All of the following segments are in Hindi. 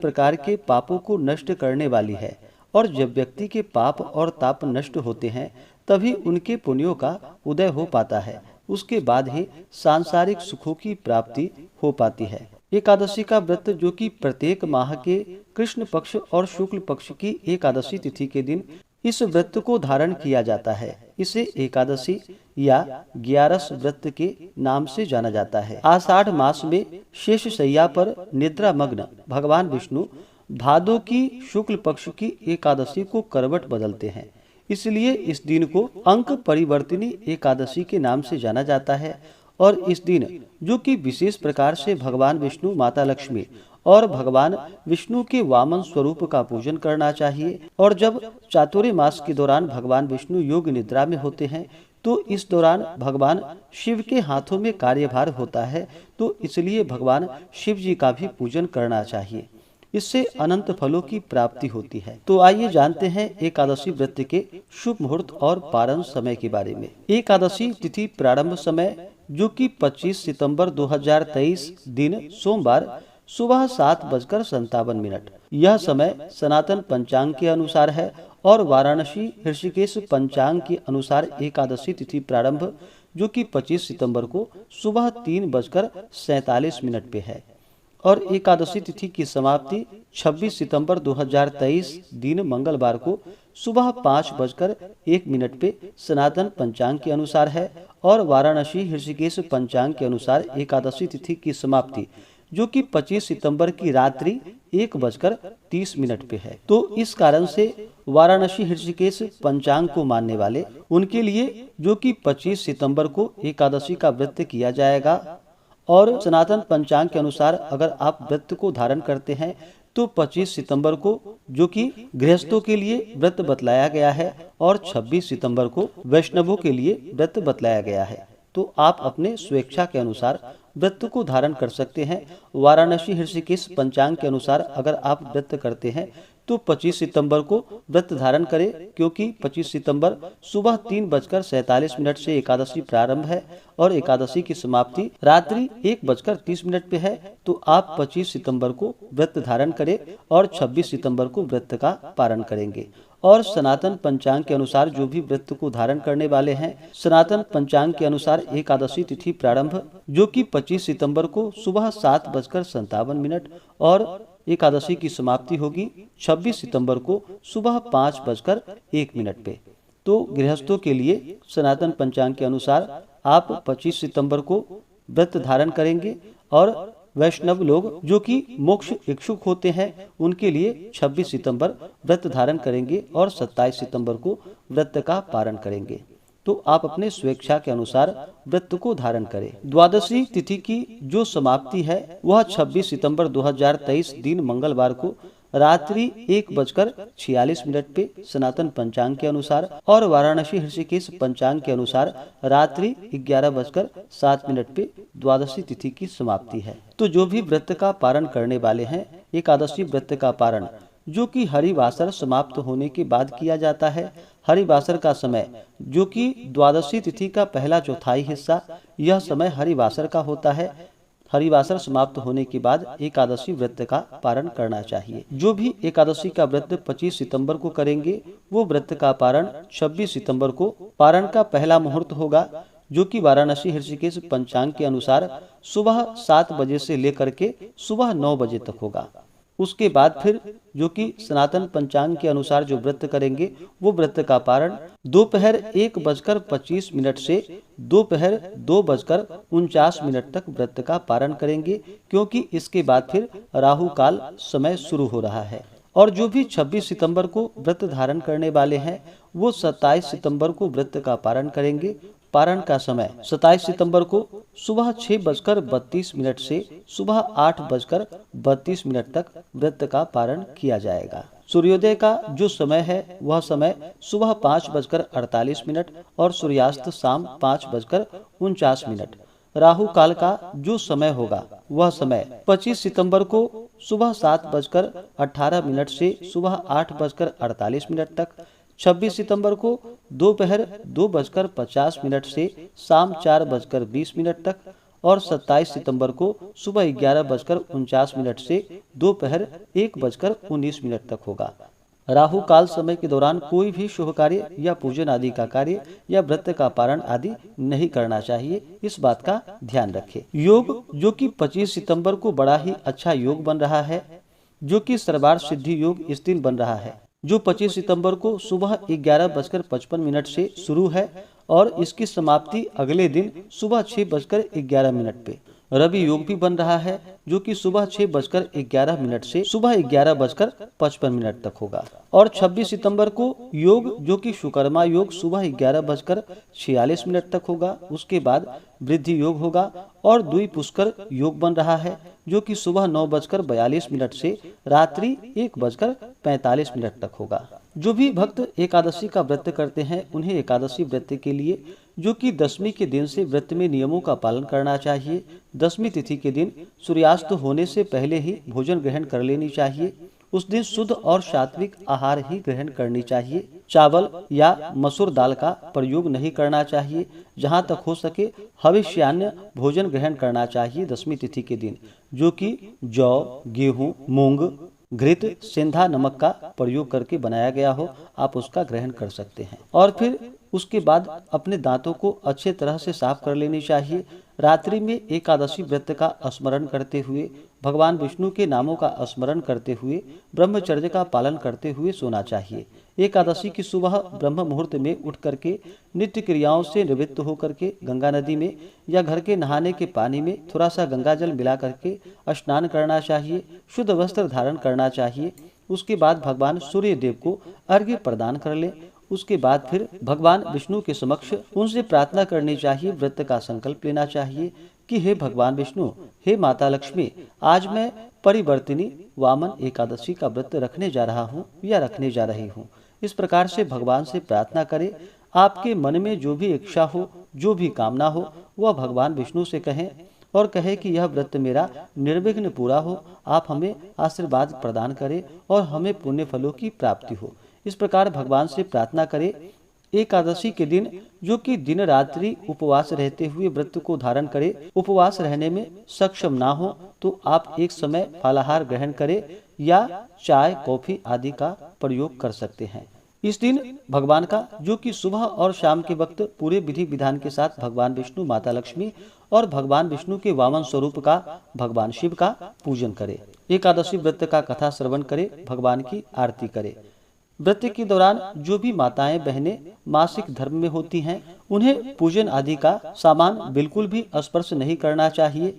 प्रकार के पापों को नष्ट करने वाली है और जब व्यक्ति के पाप और ताप नष्ट होते हैं तभी उनके पुण्यों का उदय हो पाता है। उसके बाद ही सांसारिक सुखों की प्राप्ति हो पाती है। एकादशी का व्रत, जो कि प्रत्येक माह के कृष्ण पक्ष और शुक्ल पक्ष की एकादशी तिथि के दिन इस व्रत को धारण किया जाता है, इसे एकादशी या ग्यारस व्रत के नाम से जाना जाता है। आषाढ़ मास में शेष शैया पर निद्रा मग्न भगवान विष्णु भादो की शुक्ल पक्ष की एकादशी को करवट बदलते हैं, इसलिए इस दिन को अंक परिवर्तिनी एकादशी के नाम से जाना जाता है। और इस दिन, जो कि विशेष प्रकार से भगवान विष्णु, माता लक्ष्मी और भगवान विष्णु के वामन स्वरूप का पूजन करना चाहिए। और जब चातुर्य मास के दौरान भगवान विष्णु योग निद्रा में होते हैं तो इस दौरान भगवान शिव के हाथों में कार्यभार होता है, तो इसलिए भगवान शिव जी का भी पूजन करना चाहिए। इससे अनंत फलों की प्राप्ति होती है। तो आइए जानते हैं एकादशी व्रत के शुभ मुहूर्त और पारण समय के बारे में। एकादशी तिथि प्रारंभ समय, जो कि 25 सितंबर 2023 दिन सोमवार सुबह 7:57। यह समय सनातन पंचांग के अनुसार है और वाराणसी ऋषिकेश पंचांग के अनुसार एकादशी तिथि प्रारंभ, जो कि 25 सितंबर को सुबह 3:47 पे है और एकादशी तिथि की समाप्ति 26 सितंबर 2023 दिन मंगलवार को सुबह 5:01 पे सनातन पंचांग के अनुसार है और वाराणसी ऋषिकेश पंचांग के अनुसार एकादशी तिथि की समाप्ति, जो कि 25 सितंबर की रात्रि 1:30 पे है। तो इस कारण से वाराणसी ऋषिकेश पंचांग को मानने वाले उनके लिए, जो कि 25 सितंबर को एकादशी का व्रत किया जाएगा, और सनातन पंचांग के अनुसार अगर आप व्रत को धारण करते हैं तो 25 सितंबर को, जो कि गृहस्थों के लिए व्रत बतलाया गया है, और 26 सितंबर को वैष्णवों के लिए व्रत बतलाया गया है। तो आप अपने स्वेच्छा के अनुसार व्रत को धारण कर सकते हैं। वाराणसी ऋषिकेश पंचांग के अनुसार अगर आप व्रत करते हैं तो 25 सितंबर को व्रत धारण करें, क्योंकि 25 सितंबर सुबह 3:47 से एकादशी प्रारंभ है और एकादशी की समाप्ति रात्रि 1:30 पे है। तो आप 25 सितंबर को व्रत धारण करें और 26 सितंबर को व्रत का पारण करेंगे। और सनातन पंचांग के अनुसार जो भी व्रत को धारण करने वाले हैं, सनातन पंचांग के अनुसार एकादशी तिथि प्रारंभ, जो कि 25 सितंबर को सुबह 7:57 और एकादशी की समाप्ति होगी 26 सितंबर को सुबह 5:01 पे। तो गृहस्थों के लिए सनातन पंचांग के अनुसार आप 25 सितंबर को व्रत धारण करेंगे और वैष्णव लोग जो कि मोक्ष इच्छुक होते हैं उनके लिए 26 सितंबर व्रत धारण करेंगे और 27 सितंबर को व्रत का पारण करेंगे। तो आप अपने स्वेच्छा के अनुसार व्रत को धारण करें। द्वादशी तिथि की जो समाप्ति है वह 26 सितंबर 2023 दिन मंगलवार को रात्रि 1:46 पे सनातन पंचांग के अनुसार और वाराणसी ऋषिकेश पंचांग के अनुसार रात्रि 11:07 पे द्वादशी तिथि की समाप्ति है। तो जो भी व्रत का पारण करने वाले हैं, एकादशी व्रत का पारण जो कि हरिवासर समाप्त होने के बाद किया जाता है। हरिवासर का समय, जो कि द्वादशी तिथि का पहला चौथाई हिस्सा, यह समय हरिवासर का होता है। हरिवासर समाप्त होने के बाद एकादशी व्रत का पारण करना चाहिए। जो भी एकादशी का व्रत 25 सितंबर को करेंगे, वो व्रत का पारण 26 सितंबर को पारण का पहला मुहूर्त होगा, जो कि वाराणसी ऋषिकेश पंचांग के अनुसार सुबह 7 बजे से लेकर के सुबह 9 बजे तक होगा। उसके बाद फिर जो कि सनातन पंचांग के अनुसार जो व्रत करेंगे, वो व्रत का पारण दोपहर 1:25 से दोपहर 2:49 तक व्रत का पारण करेंगे, क्योंकि इसके बाद फिर राहु काल समय शुरू हो रहा है। और जो भी 26 सितंबर को व्रत धारण करने वाले हैं, वो 27 सितंबर को व्रत का पारण करेंगे। पारण का समय 27 सितंबर को सुबह 6:32 से सुबह 8:32 तक व्रत का पारण किया जाएगा। सूर्योदय का जो समय है वह समय सुबह 5:48 और सूर्यास्त शाम 5:49। राहु काल का जो समय होगा वह समय 25 सितंबर को सुबह 7:18 से सुबह 8:48 तक, 26 सितंबर को दोपहर 2:50 से शाम 4:20 तक और 27 सितंबर को सुबह 11:49 से दोपहर 1:19 तक होगा। राहु काल समय के दौरान कोई भी शुभ कार्य या पूजन आदि का कार्य या व्रत का पारण आदि नहीं करना चाहिए, इस बात का ध्यान रखें। योग जो कि 25 सितंबर को बड़ा ही अच्छा योग बन रहा है, जो कि सर्वार्थ सिद्धि योग इस दिन बन रहा है, जो 25 सितंबर को सुबह 11:55 से शुरू है और इसकी समाप्ति अगले दिन सुबह 6:11 पे। रवि योग भी बन रहा है, जो कि सुबह 6:11 से सुबह 11:55 तक होगा। और 26 सितंबर को योग जो कि शुकर्मा योग सुबह 11:46 तक होगा। उसके बाद वृद्धि योग होगा और द्वि पुष्कर योग बन रहा है, जो कि सुबह 9:42 से रात्रि 1:45 तक होगा। जो भी भक्त एकादशी का व्रत करते हैं, उन्हें एकादशी व्रत के लिए जो कि दशमी के दिन से व्रत में नियमों का पालन करना चाहिए। दशमी तिथि के दिन सूर्यास्त होने से पहले ही भोजन ग्रहण कर लेनी चाहिए। उस दिन शुद्ध और सात्विक आहार ही ग्रहण करनी चाहिए। चावल या मसूर दाल का प्रयोग नहीं करना चाहिए। जहाँ तक हो सके हविष्यान्न भोजन ग्रहण करना चाहिए दशमी तिथि के दिन, जो कि जौ, गेहूँ, मूंग, घृत, सेंधा नमक का प्रयोग करके बनाया गया हो, आप उसका ग्रहण कर सकते हैं। और फिर उसके बाद अपने दांतों को अच्छे तरह से साफ कर लेनी चाहिए। रात्रि में एकादशी व्रत का स्मरण करते हुए, भगवान विष्णु के नामों का स्मरण करते हुए, ब्रह्मचर्य का पालन करते हुए सोना चाहिए। एकादशी की सुबह ब्रह्म मुहूर्त में उठ करके नित्य क्रियाओं से निवृत्त होकर के गंगा नदी में या घर के नहाने के पानी में थोड़ा सा गंगा जल मिला करके स्नान करना चाहिए। शुद्ध वस्त्र धारण करना चाहिए। उसके बाद भगवान सूर्य देव को अर्घ्य प्रदान कर ले। उसके बाद फिर भगवान विष्णु के समक्ष उनसे प्रार्थना करनी चाहिए। व्रत का संकल्प लेना चाहिए कि हे भगवान विष्णु, हे माता लक्ष्मी, आज मैं परिवर्तिनी वामन एकादशी का व्रत रखने जा रहा हूँ या रखने जा रही हूँ। इस प्रकार से भगवान से प्रार्थना करें। आपके मन में जो भी इच्छा हो, जो भी कामना हो, वह भगवान विष्णु से कहें और कहे कि यह व्रत मेरा निर्विघ्न पूरा हो। आप हमें आशीर्वाद प्रदान करें और हमें पुण्य फलों की प्राप्ति हो। इस प्रकार भगवान से प्रार्थना करें। एकादशी के दिन जो कि दिन रात्रि उपवास रहते हुए व्रत को धारण करे, उपवास रहने में सक्षम ना हो तो आप एक समय फलाहार ग्रहण करें या चाय, कॉफी आदि का प्रयोग कर सकते हैं। इस दिन भगवान का जो कि सुबह और शाम के वक्त पूरे विधि विधान के साथ भगवान विष्णु, माता लक्ष्मी और भगवान विष्णु के वामन स्वरूप का भगवान शिव का पूजन करे। एकादशी व्रत का कथा श्रवण करे, भगवान की आरती करे। व्रत के दौरान जो भी माताएं बहनें मासिक धर्म में होती हैं, उन्हें पूजन आदि का सामान बिल्कुल भी स्पर्श नहीं करना चाहिए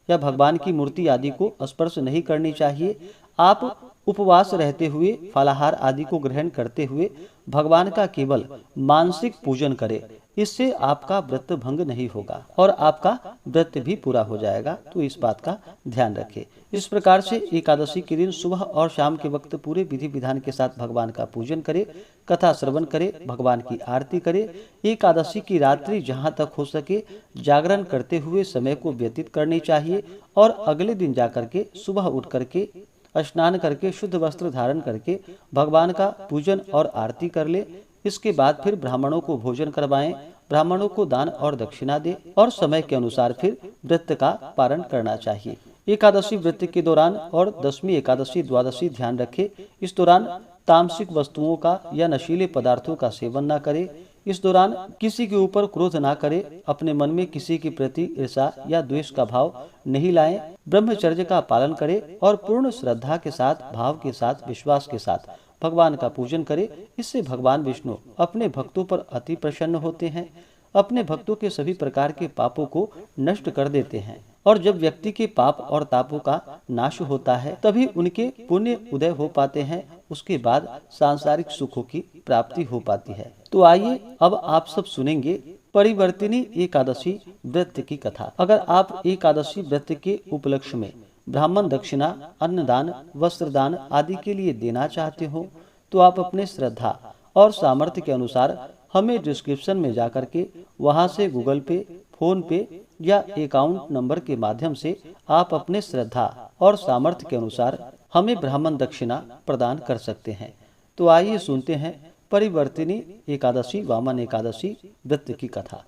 या भगवान की मूर्ति आदि को स्पर्श नहीं करनी चाहिए। आप उपवास रहते हुए फलाहार आदि को ग्रहण करते हुए भगवान का केवल मानसिक पूजन करें। इससे आपका व्रत भंग नहीं होगा और आपका व्रत भी पूरा हो जाएगा, तो इस बात का ध्यान रखें। इस प्रकार से एकादशी के दिन सुबह और शाम के वक्त पूरे विधि विधान के साथ भगवान का पूजन करें, कथा श्रवण करें, भगवान की आरती करें। एकादशी की रात्रि जहाँ तक हो सके जागरण करते हुए समय को व्यतीत करनी चाहिए और अगले दिन जाकर के सुबह उठ करके स्नान करके शुद्ध वस्त्र धारण करके भगवान का पूजन और आरती कर ले। इसके बाद फिर ब्राह्मणों को भोजन करवाएं, ब्राह्मणों को दान और दक्षिणा दे और समय के अनुसार फिर व्रत का पारण करना चाहिए। एकादशी व्रत के दौरान और दशमी, एकादशी, द्वादशी ध्यान रखें। इस दौरान तामसिक वस्तुओं का या नशीले पदार्थों का सेवन न करें। इस दौरान किसी के ऊपर क्रोध ना करें, अपने मन में किसी के प्रति ईर्ष्या या द्वेष का भाव नहीं लाएं। ब्रह्मचर्य का पालन करें और पूर्ण श्रद्धा के साथ, भाव के साथ, विश्वास के साथ भगवान का पूजन करें। इससे भगवान विष्णु अपने भक्तों पर अति प्रसन्न होते हैं, अपने भक्तों के सभी प्रकार के पापों को नष्ट कर देते हैं। और जब व्यक्ति के पाप और तापों का नाश होता है, तभी उनके पुण्य उदय हो पाते हैं। उसके बाद सांसारिक सुखों की प्राप्ति हो पाती है। तो आइए अब आप सब सुनेंगे परिवर्तिनी एकादशी व्रत की कथा। अगर आप एकादशी व्रत के उपलक्ष्य में ब्राह्मण दक्षिणा, अन्नदान, वस्त्रदान आदि के लिए देना चाहते हो तो आप अपने श्रद्धा और सामर्थ्य के अनुसार हमें डिस्क्रिप्शन में जाकर के वहां से गूगल पे, फोन पे या अकाउंट नंबर के माध्यम से आप अपने श्रद्धा और सामर्थ्य के अनुसार हमें ब्राह्मण दक्षिणा प्रदान कर सकते हैं। तो आइए सुनते हैं परिवर्तिनी एकादशी, वामन एकादशी व्रत की कथा।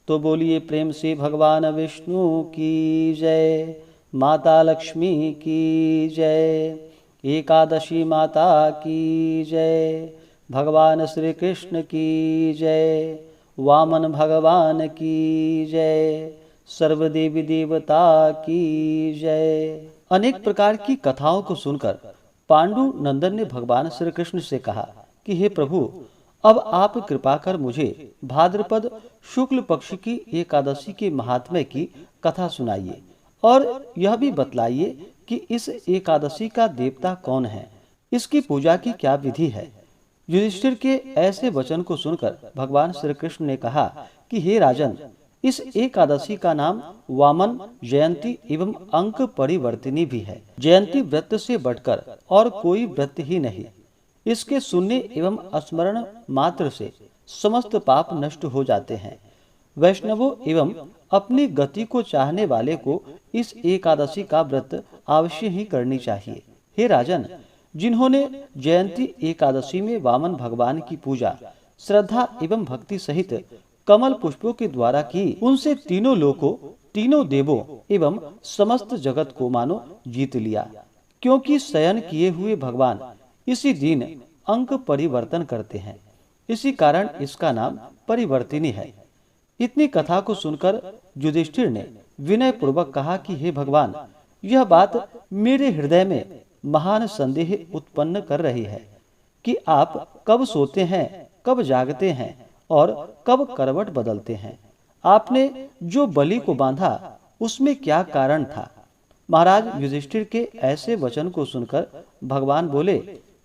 तो तो बोलिए प्रेम से भगवान विष्णु की जय, माता लक्ष्मी की जय, एकादशी माता की जय, भगवान श्री कृष्ण की जय, वामन भगवान की जय, सर्वदेवी देवता की जय। अनेक प्रकार की कथाओं को सुनकर पांडु नंदन ने भगवान श्री कृष्ण से कहा कि हे प्रभु, अब आप कृपा कर मुझे भाद्रपद शुक्ल पक्ष की एकादशी के महात्म्य की कथा सुनाइए और यह भी बतलाइए कि इस एकादशी का देवता कौन है, इसकी पूजा की क्या विधि है। युधिष्ठिर के ऐसे वचन को सुनकर भगवान श्री कृष्ण ने कहा कि हे राजन, इस एकादशी का नाम वामन, जयंती एवं अंक परिवर्तिनी भी है। जयंती व्रत से बढ़कर और कोई व्रत ही नहीं। इसके सुनने एवं स्मरण मात्र से समस्त पाप नष्ट हो जाते हैं। वैष्णवों एवं अपनी गति को चाहने वाले को इस एकादशी का व्रत अवश्य ही करनी चाहिए। हे राजन, जिन्होंने जयंती एकादशी में वामन भगवान की पूजा श्रद्धा एवं भक्ति सहित कमल पुष्पों के द्वारा की, उनसे तीनों लोकों, तीनों देवों एवं समस्त जगत को मानो जीत लिया। क्योंकि शयन किए हुए भगवान इसी दिन अंक परिवर्तन करते हैं, इसी कारण इसका नाम परिवर्तिनी है। इतनी कथा को सुनकर युधिष्ठिर ने विनय पूर्वक कहा कि हे भगवान, यह बात मेरे हृदय में महान संदेह उत्पन्न कर रही है कि आप कब सोते हैं, कब जागते हैं और कब करवट बदलते हैं। आपने जो बलि को बांधा उसमें क्या कारण था। महाराज युधिष्ठिर के ऐसे वचन को सुनकर भगवान बोले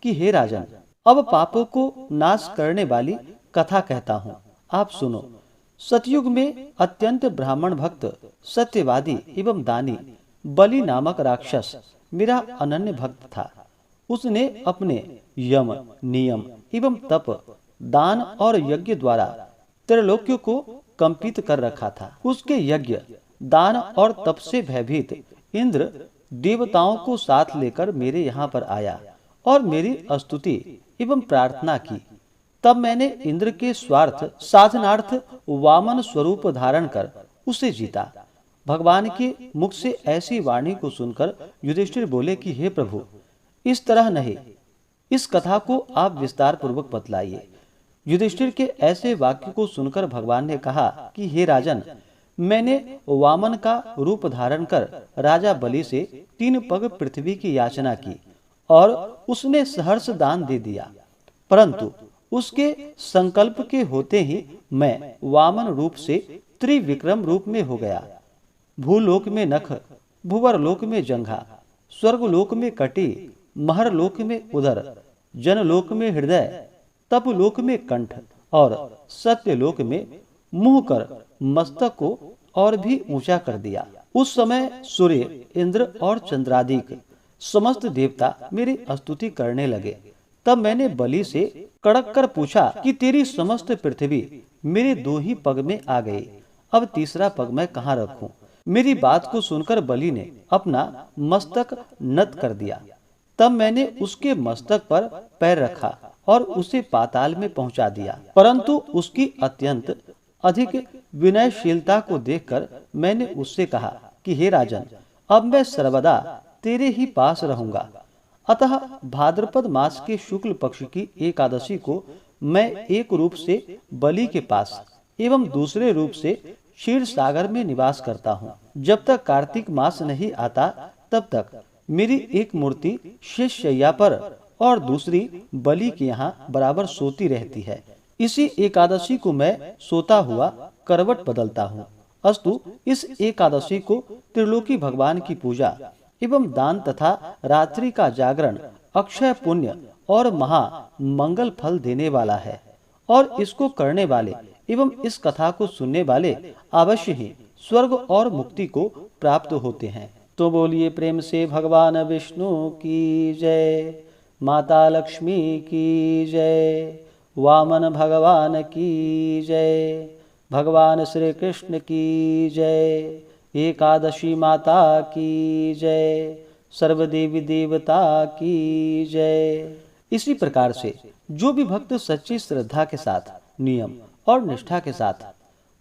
कि हे राजन, अब पापों को नाश करने वाली कथा कहता हूँ, आप सुनो। सतयुग में अत्यंत ब्राह्मण भक्त, सत्यवादी एवं दानी बलि नामक राक्षस मेरा अनन्य भक्त था। उसने अपने यम, नियम एवं तप, दान और यज्ञ द्वारा त्रिलोक्यों को कंपित कर रखा था। उसके यज्ञ, दान और तप से भयभीत इंद्र देवताओं को साथ लेकर मेरे यहाँ पर आया और मेरी स्तुति एवं प्रार्थना की। तब मैंने इंद्र के स्वार्थ साधनार्थ वामन स्वरूप धारण कर उसे जीता। भगवान के मुख से ऐसी वाणी को सुनकर युधिष्ठिर बोले कि हे प्रभु, इस तरह नहीं, इस कथा को आप विस्तार पूर्वक बतलाइए। युधिष्ठिर के ऐसे वाक्य को सुनकर भगवान ने कहा कि हे राजन, मैंने वामन का रूप धारण कर राजा बलि से 3 पग पृथ्वी की याचना की और उसने सहर्ष दान दे दिया। परंतु उसके संकल्प के होते ही मैं वामन रूप से त्रिविक्रम रूप में हो गया। भूलोक में नख, भुवरलोक में जंघा, स्वर्गलोक में कटी, महरलोक में उदर, जनलोक में हृदय, तपलोक में कंठ और सत्यलोक में मुंह कर मस्तक को और भी ऊंचा कर दिया। उस समय सूर्य, इंद्र और चंद्रादिक समस्त देवता मेरी स्तुति करने लगे। तब मैंने बलि से कड़क कर पूछा कि तेरी समस्त पृथ्वी मेरे 2 ही पग में आ गई, अब तीसरा पग मैं कहाँ रखूं। मेरी बात को सुनकर बलि ने अपना मस्तक नत कर दिया। तब मैंने उसके मस्तक पर पैर रखा और उसे पाताल में पहुंचा दिया। परंतु उसकी अत्यंत अधिक विनयशीलता को देखकर मैंने उससे कहा कि हे राजन, अब मैं सर्वदा तेरे ही पास रहूंगा। अतः भाद्रपद मास के शुक्ल पक्ष की एकादशी को मैं एक रूप से बलि के पास एवं दूसरे रूप से क्षीर सागर में निवास करता हूँ। जब तक कार्तिक मास नहीं आता तब तक मेरी एक मूर्ति शेष शैया पर और दूसरी बलि के यहाँ बराबर सोती रहती है। इसी एकादशी को मैं सोता हुआ करवट बदलता हूँ। अस्तु, इस एकादशी को त्रिलोकी भगवान की पूजा एवं दान तथा रात्रि का जागरण अक्षय पुण्य और महा मंगल फल देने वाला है और इसको करने वाले एवं इस कथा को सुनने वाले अवश्य ही स्वर्ग और मुक्ति को प्राप्त होते हैं। तो बोलिए प्रेम से भगवान विष्णु की जय, माता लक्ष्मी की जय, वामन भगवान की जय, भगवान श्री कृष्ण की जय, एकादशी माता की जय, सर्वदेवी देवता की जय। इसी प्रकार से जो भी भक्त सच्ची श्रद्धा के साथ, नियम और निष्ठा के साथ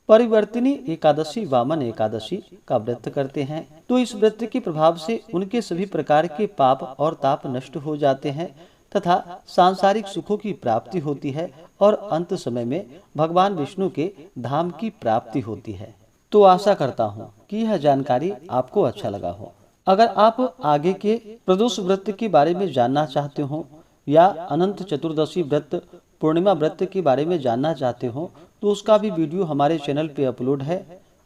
परिवर्तिनी एकादशी वामन एकादशी का व्रत करते हैं तो इस व्रत के प्रभाव से उनके सभी प्रकार के पाप और ताप नष्ट हो जाते हैं तथा सांसारिक सुखों की प्राप्ति होती है और अंत समय में भगवान विष्णु के धाम की प्राप्ति होती है। तो आशा करता हूँ कि यह जानकारी आपको अच्छा लगा हो। अगर आप आगे के प्रदोष व्रत के बारे में जानना चाहते हो या अनंत चतुर्दशी व्रत, पूर्णिमा व्रत के बारे में जानना चाहते हो तो उसका भी वीडियो हमारे चैनल पे अपलोड है।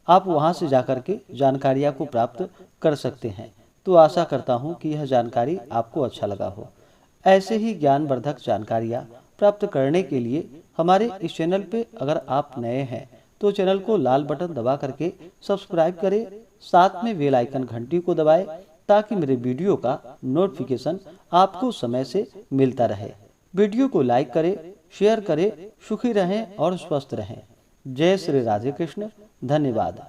आप वहां से जाकर के जानकारियां को प्राप्त कर सकते हैं। तो आशा करता हूं कि यह जानकारी आपको अच्छा लगा हो। ऐसे ही ज्ञानवर्धक जानकारियां प्राप्त करने के लिए हमारे इस चैनल पे अगर आप नए हैं तो चैनल को लाल बटन दबा करके सब्सक्राइब करें, साथ में बेल आइकन घंटी को दबाएं ताकि मेरे वीडियो का नोटिफिकेशन आपको समय से मिलता रहे। वीडियो को लाइक करें, शेयर करें। सुखी रहें और स्वस्थ रहें। जय श्री राधे कृष्ण। धन्यवाद।